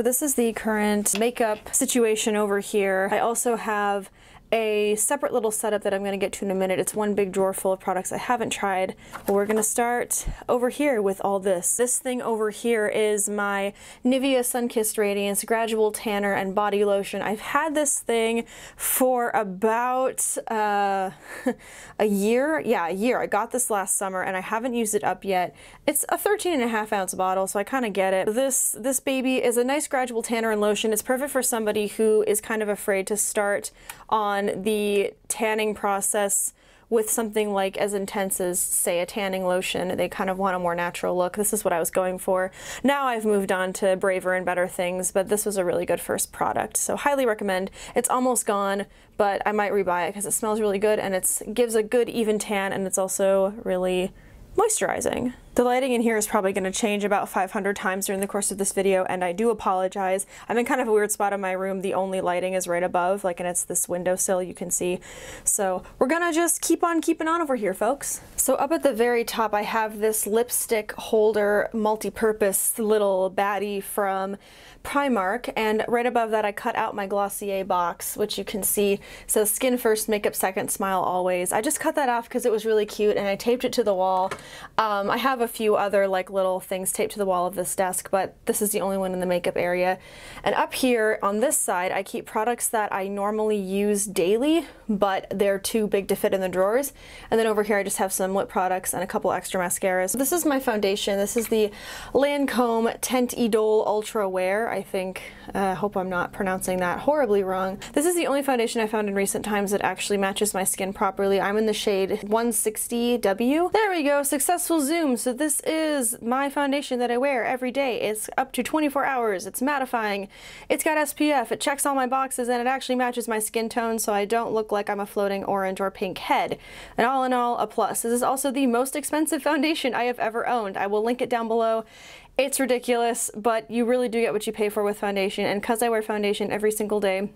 This is the current makeup situation over here. I also have a separate little setup that I'm going to get to in a minute. It's one big drawer full of products I haven't tried, but we're going to start over here with all this. This thing over here is my Nivea Sun-Kissed Radiance Gradual Tanner and Body Lotion. I've had this thing for about a year. Yeah, a year. I got this last summer and I haven't used it up yet. It's a 13.5 ounce bottle, so I kind of get it. This baby is a nice gradual tanner and lotion. It's perfect for somebody who is kind of afraid to start on the tanning process with something like as intense as, say, a tanning lotion. They kind of want a more natural look. This is what I was going for. Now I've moved on to braver and better things, but this was a really good first product, so highly recommend. It's almost gone, but I might rebuy it because it smells really good and it gives a good even tan, and it's also really moisturizing. The lighting in here is probably going to change about 500 times during the course of this video, and I do apologize. I'm in kind of a weird spot in my room. The only lighting is right above, like, and it's this windowsill you can see. So we're gonna just keep on keeping on over here, folks. So up at the very top, I have this lipstick holder multi-purpose little baddie from Primark, and right above that I cut out my Glossier box, which you can see says skin first, makeup second, smile always. I just cut that off because it was really cute and I taped it to the wall. I have a few other like little things taped to the wall of this desk, but this is the only one in the makeup area. And up here on this side I keep products that I normally use daily, but they're too big to fit in the drawers. And then over here I just have some lip products and a couple extra mascaras. This is my foundation. This is the Lancome Teint Idole Ultra Wear. I think, hope I'm not pronouncing that horribly wrong. This is the only foundation I found in recent times that actually matches my skin properly. I'm in the shade 160W. There we go, successful zoom. So this is my foundation that I wear every day. It's up to 24 hours, it's mattifying, it's got SPF, it checks all my boxes, and it actually matches my skin tone so I don't look like I'm a floating orange or pink head. And all in all, a plus. This is also the most expensive foundation I have ever owned. I will link it down below. It's ridiculous, but you really do get what you pay for with foundation, and because I wear foundation every single day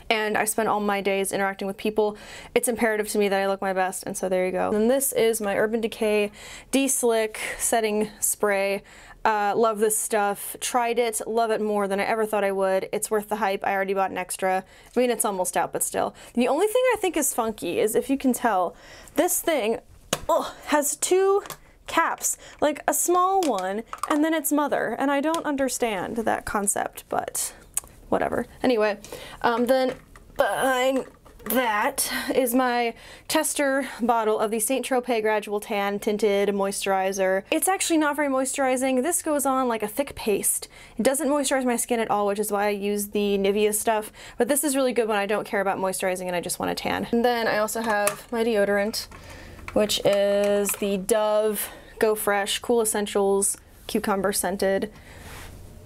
and I spend all my days interacting with people, it's imperative to me that I look my best, and so there you go. And this is my Urban Decay De-Slick Setting Spray. Love this stuff. Tried it, love it more than I ever thought I would. It's worth the hype. I already bought an extra. I mean, it's almost out, but still. The only thing I think is funky is, if you can tell, this thing has two caps, like a small one and then its mother, and I don't understand that concept, but whatever. Anyway, then behind that is my tester bottle of the Saint Tropez Gradual Tan Tinted Moisturizer. It's actually not very moisturizing. This goes on like a thick paste. It doesn't moisturize my skin at all, which is why I use the Nivea stuff, but this is really good when I don't care about moisturizing and I just want to tan. And then I also have my deodorant, which is the Dove Go Fresh Cool Essentials Cucumber Scented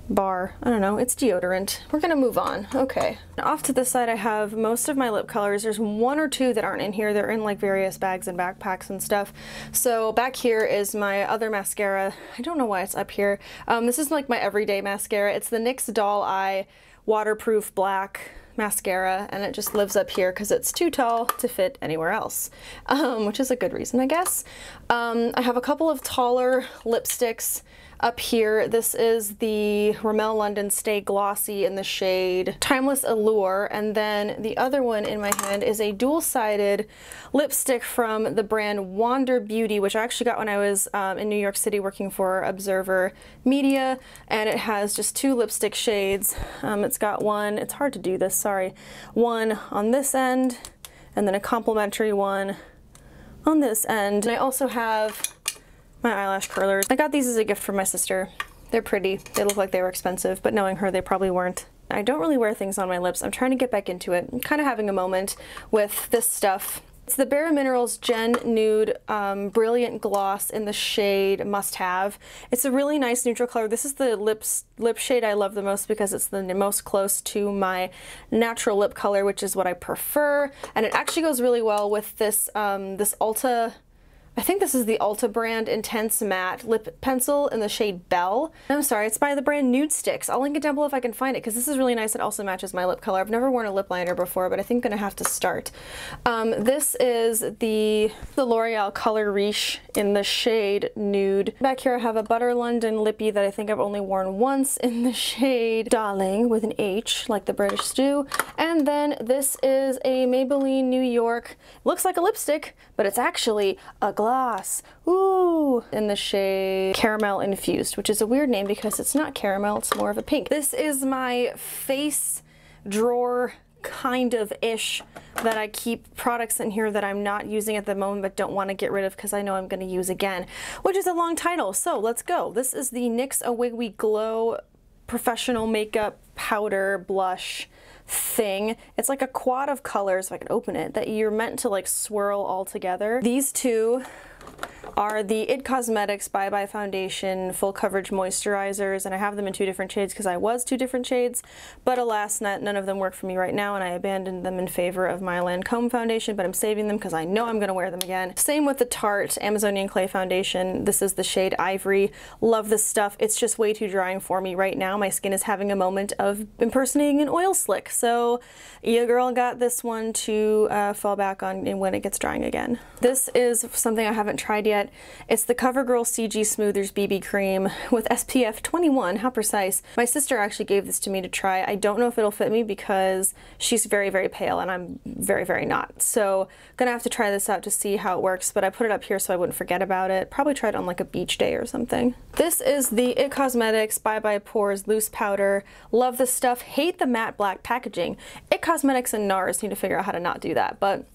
bar. I don't know, it's deodorant. We're gonna move on. Okay. Off to the side I have most of my lip colors. There's one or two that aren't in here. They're in like various bags and backpacks and stuff. So back here is my other mascara. I don't know why it's up here. This is like my everyday mascara. It's the NYX Doll Eye Waterproof Black mascara, and it just lives up here because it's too tall to fit anywhere else, which is a good reason, I guess. I have a couple of taller lipsticks up here. This is the Rimmel London Stay Glossy in the shade Timeless Allure, and then the other one in my hand is a dual-sided lipstick from the brand Wander Beauty, which I actually got when I was in New York City working for Observer Media, and it has just two lipstick shades. It's got one, it's hard to do this, sorry, one on this end, and then a complimentary one on this end. And I also have my eyelash curlers. I got these as a gift from my sister. They're pretty. They look like they were expensive, but knowing her, they probably weren't. I don't really wear things on my lips. I'm trying to get back into it. I'm kind of having a moment with this stuff. It's the Bare Minerals Gen Nude Brilliant Gloss in the shade Must Have. It's a really nice neutral color. This is the lip shade I love the most because it's the most close to my natural lip color, which is what I prefer. And it actually goes really well with this this Ulta I think this is the Ulta brand Intense Matte Lip Pencil in the shade Belle. I'm sorry, it's by the brand Nude Sticks. I'll link it down below if I can find it, because this is really nice. It also matches my lip color. I've never worn a lip liner before, but I think I'm gonna have to start. This is the L'Oreal Color Riche in the shade Nude. Back here I have a Butter London lippy that I think I've only worn once in the shade Darling with an H, like the British do. And then this is a Maybelline New York. Looks like a lipstick, but it's actually a gloss. Ooh! In the shade Caramel Infused, which is a weird name because it's not caramel, it's more of a pink. This is my face drawer kind of ish that I keep products in here that I'm not using at the moment but don't want to get rid of because I know I'm going to use again, which is a long title. So let's go. This is the NYX A Wiggly Glow Professional Makeup Powder Blush thing. It's like a quad of colors, if I can open it, that you're meant to like swirl all together. These two are the IT Cosmetics Bye Bye Foundation Full Coverage Moisturizers, and I have them in 2 different shades because I was 2 different shades, but alas, none of them work for me right now, and I abandoned them in favor of my Lancome foundation, but I'm saving them because I know I'm going to wear them again. Same with the Tarte Amazonian Clay Foundation. This is the shade Ivory. Love this stuff. It's just way too drying for me right now. My skin is having a moment of impersonating an oil slick, so your girl got this one to fall back on when it gets drying again. This is something I haven't tried yet. It's the CoverGirl CG Smoothers BB Cream with SPF 21, how precise. My sister actually gave this to me to try. I don't know if it'll fit me because she's very, very pale and I'm very, very not. So gonna have to try this out to see how it works, but I put it up here so I wouldn't forget about it. Probably try it on like a beach day or something. This is the IT Cosmetics Bye Bye Pores Loose Powder. Love this stuff. Hate the matte black packaging. IT Cosmetics and NARS need to figure out how to not do that, but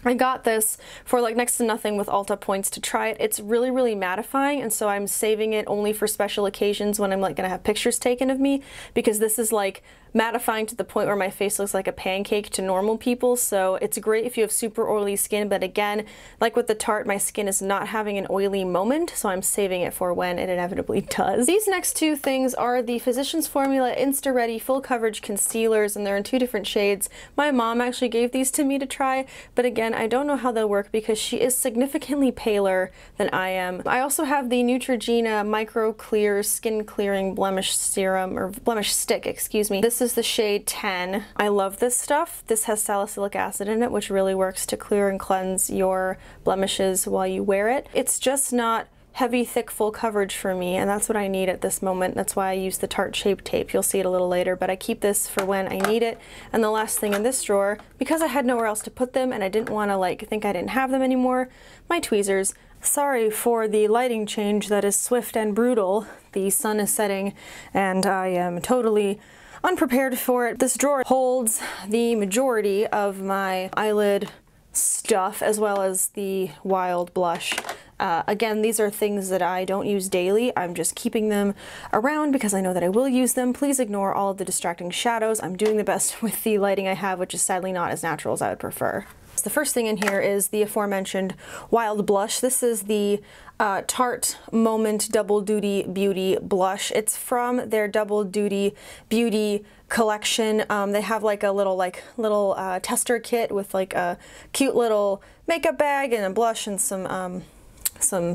I got this for like next to nothing with Ulta points to try it. It's really, really mattifying, and so I'm saving it only for special occasions when I'm like gonna have pictures taken of me, because this is like mattifying to the point where my face looks like a pancake to normal people. So it's great if you have super oily skin, but again, like with the Tarte, my skin is not having an oily moment, so I'm saving it for when it inevitably does. These next 2 things are the Physicians Formula Insta Ready Full Coverage Concealers, and they're in 2 different shades. My mom actually gave these to me to try, but again, I don't know how they'll work because she is significantly paler than I am. I also have the Neutrogena Micro Clear Skin Clearing Blemish Serum, or Blemish Stick, excuse me. This is the shade 10. I love this stuff. This has salicylic acid in it, which really works to clear and cleanse your blemishes while you wear it. It's just not heavy, thick, full coverage for me, and that's what I need at this moment. That's why I use the Tarte Shape Tape. You'll see it a little later, but I keep this for when I need it. And the last thing in this drawer, because I had nowhere else to put them and I didn't want to like think I didn't have them anymore, my tweezers. Sorry for the lighting change that is swift and brutal. The sun is setting and I am totally unprepared for it. This drawer holds the majority of my eyelid stuff as well as the Wild blush. Again, these are things that I don't use daily. I'm just keeping them around because I know that I will use them. Please ignore all of the distracting shadows. I'm doing the best with the lighting I have, which is sadly not as natural as I would prefer. So the first thing in here is the aforementioned Wild blush. This is the Tarte Moment Double Duty Beauty blush. It's from their Double Duty Beauty collection. They have like a little tester kit with like a cute little makeup bag and a blush and some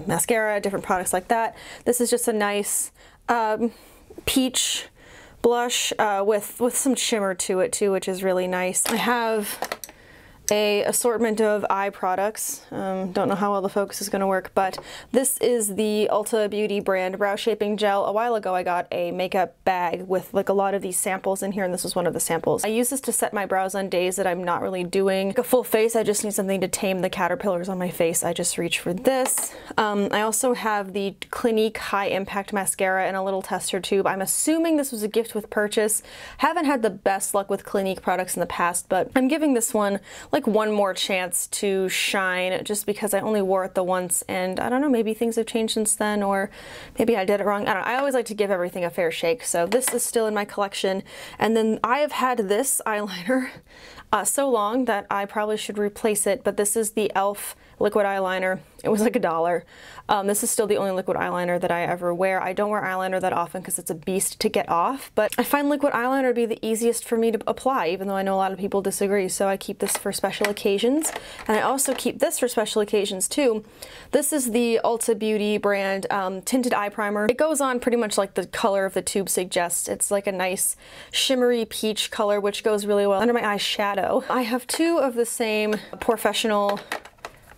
mascara, different products like that. This is just a nice peach blush with some shimmer to it too, which is really nice. I have a assortment of eye products. Don't know how well the focus is going to work, but this is the Ulta Beauty brand brow shaping gel. A while ago I got a makeup bag with like a lot of these samples in here, and this was one of the samples. I use this to set my brows on days that I'm not really doing like a full face. I just need something to tame the caterpillars on my face. I just reach for this. I also have the Clinique High Impact Mascara in a little tester tube. I'm assuming this was a gift with purchase. Haven't had the best luck with Clinique products in the past, but I'm giving this one like one more chance to shine just because I only wore it the once, and I don't know, maybe things have changed since then, or maybe I did it wrong. I don't know. I always like to give everything a fair shake, so this is still in my collection. And then I have had this eyeliner so long that I probably should replace it, but this is the e.l.f. liquid eyeliner. It was like $1. This is still the only liquid eyeliner that I ever wear. I don't wear eyeliner that often because it's a beast to get off, but I find liquid eyeliner to be the easiest for me to apply, even though I know a lot of people disagree. So I keep this for special occasions, and I also keep this for special occasions too. This is the Ulta Beauty brand tinted eye primer. It goes on pretty much like the color of the tube suggests. It's like a nice shimmery peach color, which goes really well under my eyeshadow. I have two of the same professional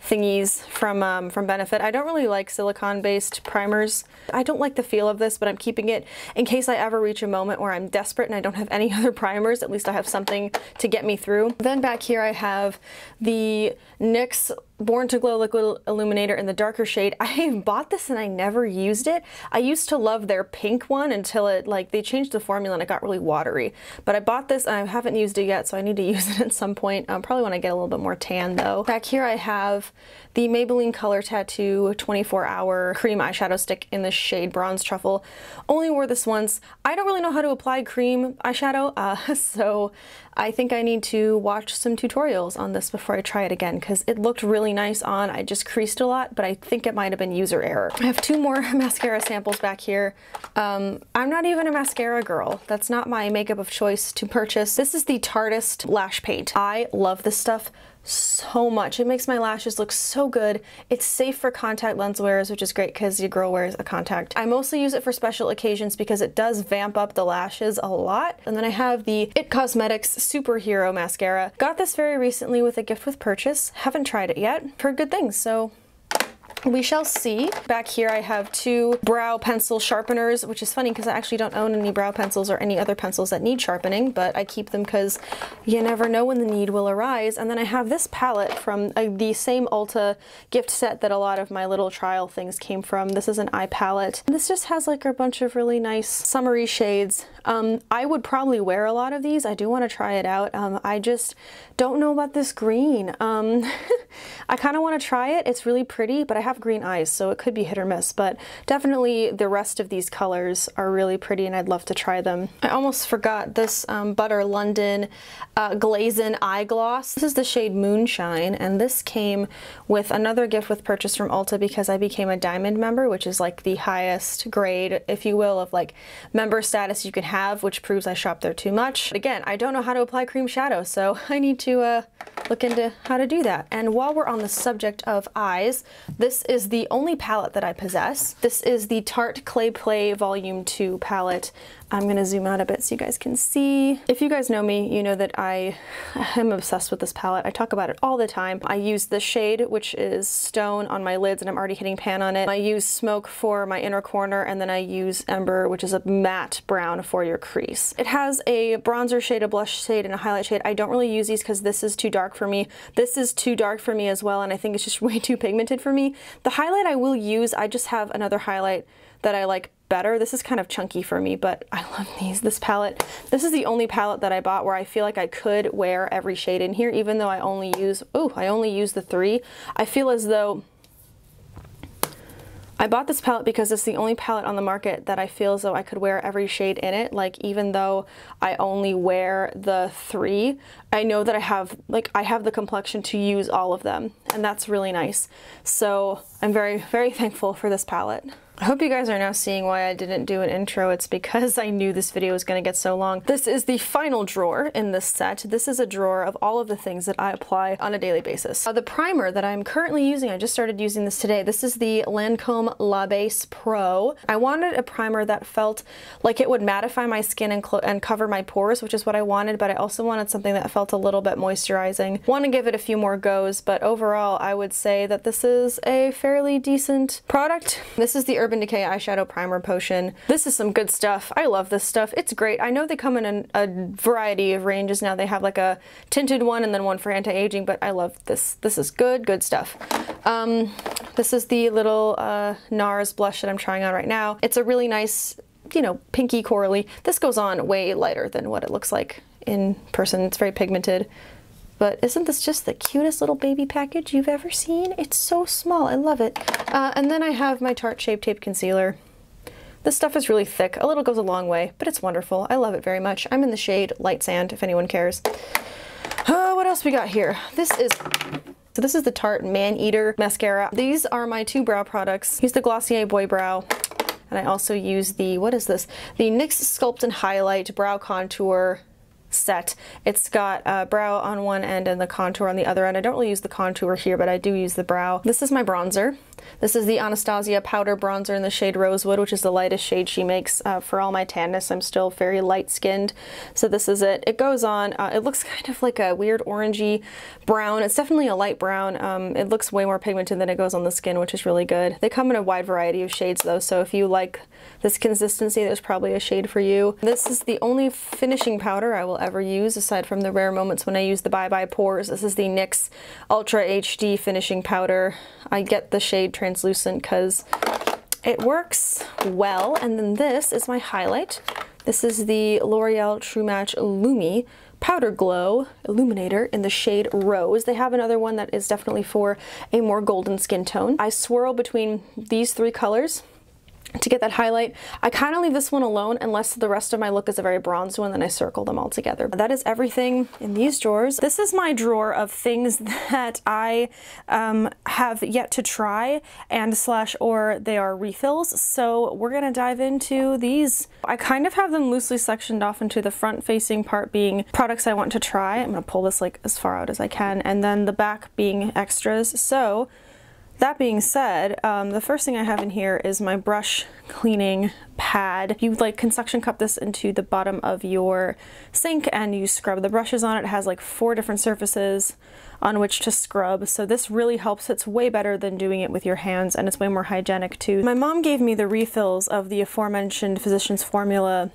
thingies from Benefit. I don't really like silicone-based primers. I don't like the feel of this, but I'm keeping it in case I ever reach a moment where I'm desperate and I don't have any other primers. At least I have something to get me through. Then back here I have the NYX Born to Glow Liquid Illuminator in the darker shade. I bought this and I never used it. I used to love their pink one until it, like, they changed the formula and it got really watery. But I bought this and I haven't used it yet, so I need to use it at some point. Probably when I get a little bit more tan though. Back here I have the Maybelline Color Tattoo 24-hour cream eyeshadow stick in the shade Bronze Truffle. Only wore this once. I don't really know how to apply cream eyeshadow, so I think I need to watch some tutorials on this before I try it again, because it looked really nice on. I just creased a lot, but I think it might have been user error. I have two more mascara samples back here. I'm not even a mascara girl. That's not my makeup of choice to purchase. This is the Tarte Lash Paint. I love this stuff so much. It makes my lashes look so good. It's safe for contact lens wearers, which is great because your girl wears a contact. I mostly use it for special occasions because it does vamp up the lashes a lot. And then I have the IT Cosmetics Superhero Mascara. Got this very recently with a gift with purchase. Haven't tried it yet. Heard good things, so we shall see. Back here I have two brow pencil sharpeners, which is funny because I actually don't own any brow pencils or any other pencils that need sharpening, but I keep them because you never know when the need will arise. And then I have this palette from the same Ulta gift set that a lot of my little trial things came from. This is an eye palette. This just has like a bunch of really nice summery shades. I would probably wear a lot of these. I do want to try it out. I just don't know about this green. I kind of want to try it. It's really pretty, but I have green eyes, so it could be hit or miss, but definitely the rest of these colors are really pretty and I'd love to try them. I almost forgot this Butter London Glazin eye gloss. This is the shade Moonshine, and this came with another gift with purchase from Ulta because I became a Diamond member, which is like the highest grade, if you will, of like member status you can have, which proves I shop there too much. But again, I don't know how to apply cream shadow, so I need to look into how to do that. And while we're on the subject of eyes, this is the only palette that I possess. This is the Tarte Clay Play Volume 2 palette. I'm gonna zoom out a bit so you guys can see. If you guys know me, you know that I am obsessed with this palette. I talk about it all the time. I use the shade, which is Stone, on my lids, and I'm already hitting pan on it. I use Smoke for my inner corner, and then I use Ember, which is a matte brown for your crease. It has a bronzer shade, a blush shade, and a highlight shade. I don't really use these because this is too dark for me. This is too dark for me as well, and I think it's just way too pigmented for me. The highlight I will use. I just have another highlight that I like better. This is kind of chunky for me, but I love these. This palette, this is the only palette that I bought where I feel like I could wear every shade in here, even though I only use the 3. I feel as though I bought this palette because it's the only palette on the market that I feel as though I could wear every shade in it. Like, even though I only wear the 3, I know that I have the complexion to use all of them, and that's really nice. So I'm very, very thankful for this palette. I hope you guys are now seeing why I didn't do an intro. It's because I knew this video was going to get so long. This is the final drawer in this set. This is a drawer of all of the things that I apply on a daily basis. The primer that I'm currently using, I just started using this today. This is the Lancome La Base Pro. I wanted a primer that felt like it would mattify my skin and cover my pores, which is what I wanted, but I also wanted something that felt a little bit moisturizing. Want to give it a few more goes, but overall I would say that this is a fairly decent product. This is the Urban Decay Eyeshadow Primer Potion. This is some good stuff. I love this stuff. It's great. I know they come in a variety of ranges now. They have like a tinted one and then one for anti-aging, but I love this. This is good stuff. This is the little NARS blush that I'm trying on right now. It's a really nice, you know, pinky corally. This goes on way lighter than what it looks like in person. It's very pigmented. But isn't this just the cutest little baby package you've ever seen? It's so small. I love it. And then I have my Tarte Shape Tape Concealer. This stuff is really thick. A little goes a long way, but it's wonderful. I love it very much. I'm in the shade Light Sand, if anyone cares. What else we got here? This is So this is the Tarte Man Eater mascara. These are my two brow products. Use the Glossier Boy Brow. And I also use the, what is this? The NYX Sculpt and Highlight Brow Contour set. It's got brow on one end and the contour on the other end. I don't really use the contour here, but I do use the brow. This is my bronzer. This is the Anastasia Powder Bronzer in the shade Rosewood, which is the lightest shade she makes for all my tanness. I'm still very light skinned, so this is it. It goes on, it looks kind of like a weird orangey brown. It's definitely a light brown. It looks way more pigmented than it goes on the skin, which is really good. They come in a wide variety of shades though, so if you like this consistency, there's probably a shade for you. This is the only finishing powder I will ever use, aside from the rare moments when I use the Bye Bye Pores. This is the NYX Ultra HD finishing powder. I get the shade translucent because it works well. And then this is my highlight. This is the L'Oreal True Match Lumi Powder Glow Illuminator in the shade Rose. They have another one that is definitely for a more golden skin tone. I swirl between these three colors to get that highlight. I kind of leave this one alone unless the rest of my look is a very bronzed one, then I circle them all together. That is everything in these drawers. This is my drawer of things that I have yet to try and or they are refills. So we're gonna dive into these. I kind of have them loosely sectioned off into the front facing part being products I want to try. I'm gonna pull this like as far out as I can, and then the back being extras. So that being said, the first thing I have in here is my brush cleaning pad. You can suction cup this into the bottom of your sink and you scrub the brushes on it. It has like 4 different surfaces on which to scrub, so this really helps. It's way better than doing it with your hands, and it's way more hygienic too. My mom gave me the refills of the aforementioned Physicians Formula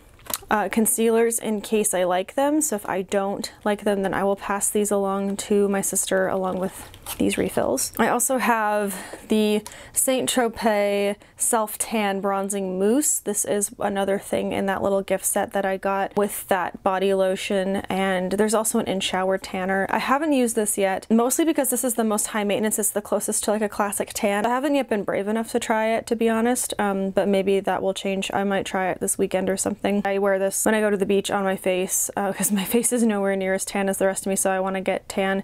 concealers in case I like them, so if I don't like them, then I will pass these along to my sister along with these refills. I also have the Saint Tropez Self Tan Bronzing Mousse. This is another thing in that little gift set that I got with that body lotion, and there's also an in-shower tanner. I haven't used this yet, mostly because this is the most high maintenance. It's the closest to like a classic tan. I haven't yet been brave enough to try it, to be honest, but maybe that will change. I might try it this weekend or something. I wear this when I go to the beach on my face because my face is nowhere near as tan as the rest of me, so I want to get tan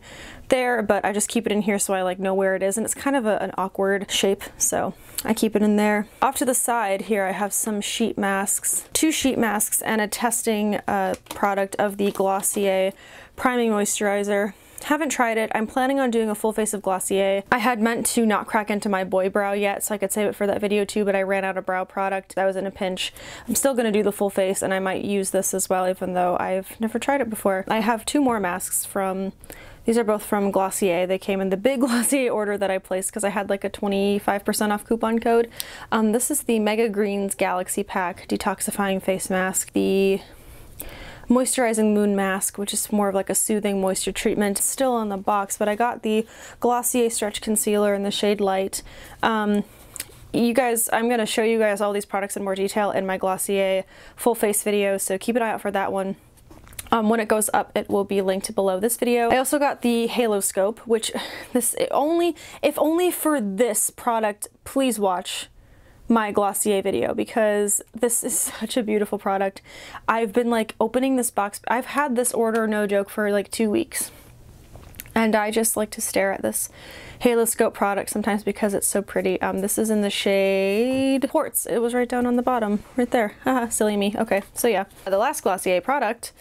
there, but I just keep it in here so I like know where it is, and it's kind of an awkward shape, so I keep it in there. Off to the side here I have some sheet masks, 2 sheet masks and a testing product of the Glossier Priming Moisturizer. Haven't tried it. I'm planning on doing a full face of Glossier. I had meant to not crack into my boy brow yet, so I could save it for that video too, but I ran out of brow product. I was in a pinch. I'm still gonna do the full face, and I might use this as well, even though I've never tried it before. I have 2 more masks from, these are both from Glossier. They came in the big Glossier order that I placed because I had like a 25% off coupon code. This is the Mega Greens Galaxy Pack Detoxifying Face Mask. The Moisturizing Moon Mask, which is more of like a soothing moisture treatment. It's still on the box, but I got the Glossier Stretch Concealer in the shade Light. You guys, I'm going to show you guys all these products in more detail in my Glossier full face video, so keep an eye out for that one. When it goes up, it will be linked below this video. I also got the Halo Scope, which if only for this product, please watch my Glossier video, because this is such a beautiful product. I've been like opening this box. I've had this order, no joke, for like 2 weeks, and I just like to stare at this Halo Scope product sometimes because it's so pretty. This is in the shade Quartz. It was right down on the bottom right there. Haha, silly me. Okay, so yeah, the last Glossier product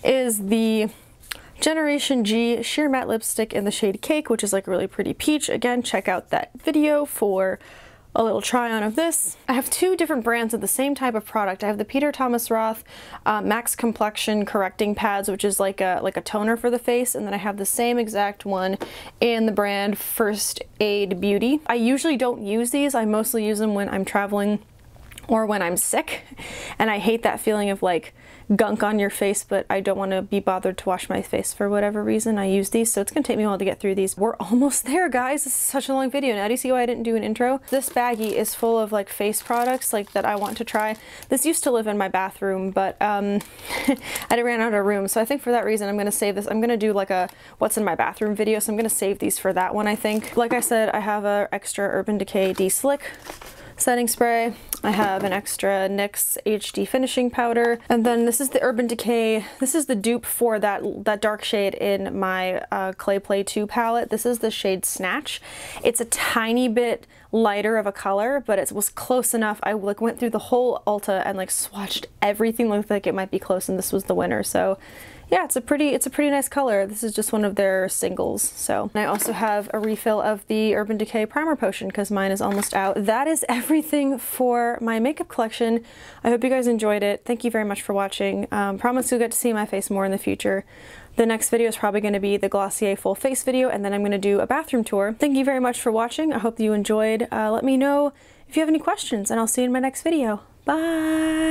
is the Generation G Sheer Matte Lipstick in the shade Cake, which is like a really pretty peach. Again, check out that video for a little try on of this. I have 2 different brands of the same type of product. I have the Peter Thomas Roth Max Complexion Correcting Pads, which is like a toner for the face, and then I have the same exact one in the brand First Aid Beauty. I usually don't use these. I mostly use them when I'm traveling or when I'm sick, and I hate that feeling of like gunk on your face, but I don't want to be bothered to wash my face for whatever reason. I use these, so it's gonna take me a while to get through these. We're almost there, guys. This is such a long video. Now do you see why I didn't do an intro? This baggie is full of like face products like that I want to try. This used to live in my bathroom, but I ran out of room, so I think for that reason I'm gonna save this. I'm gonna do like a what's in my bathroom video, so I'm gonna save these for that one, I think. Like I said, I have a extra Urban Decay De-Slick setting spray. I have an extra NYX HD finishing powder. And then this is the Urban Decay. This is the dupe for that dark shade in my Clay Play 2 palette. This is the shade Snatch. It's a tiny bit lighter of a color, but it was close enough. I like went through the whole Ulta and like swatched everything, looked like it might be close, and this was the winner. So yeah, it's a pretty nice color. This is just one of their singles. So, and I also have a refill of the Urban Decay primer potion because mine is almost out. That is everything for my makeup collection. I hope you guys enjoyed it. Thank you very much for watching. Promise you'll get to see my face more in the future. The next video is probably going to be the Glossier full face video, and then I'm going to do a bathroom tour. Thank you very much for watching. I hope you enjoyed. Let me know if you have any questions, and I'll see you in my next video. Bye!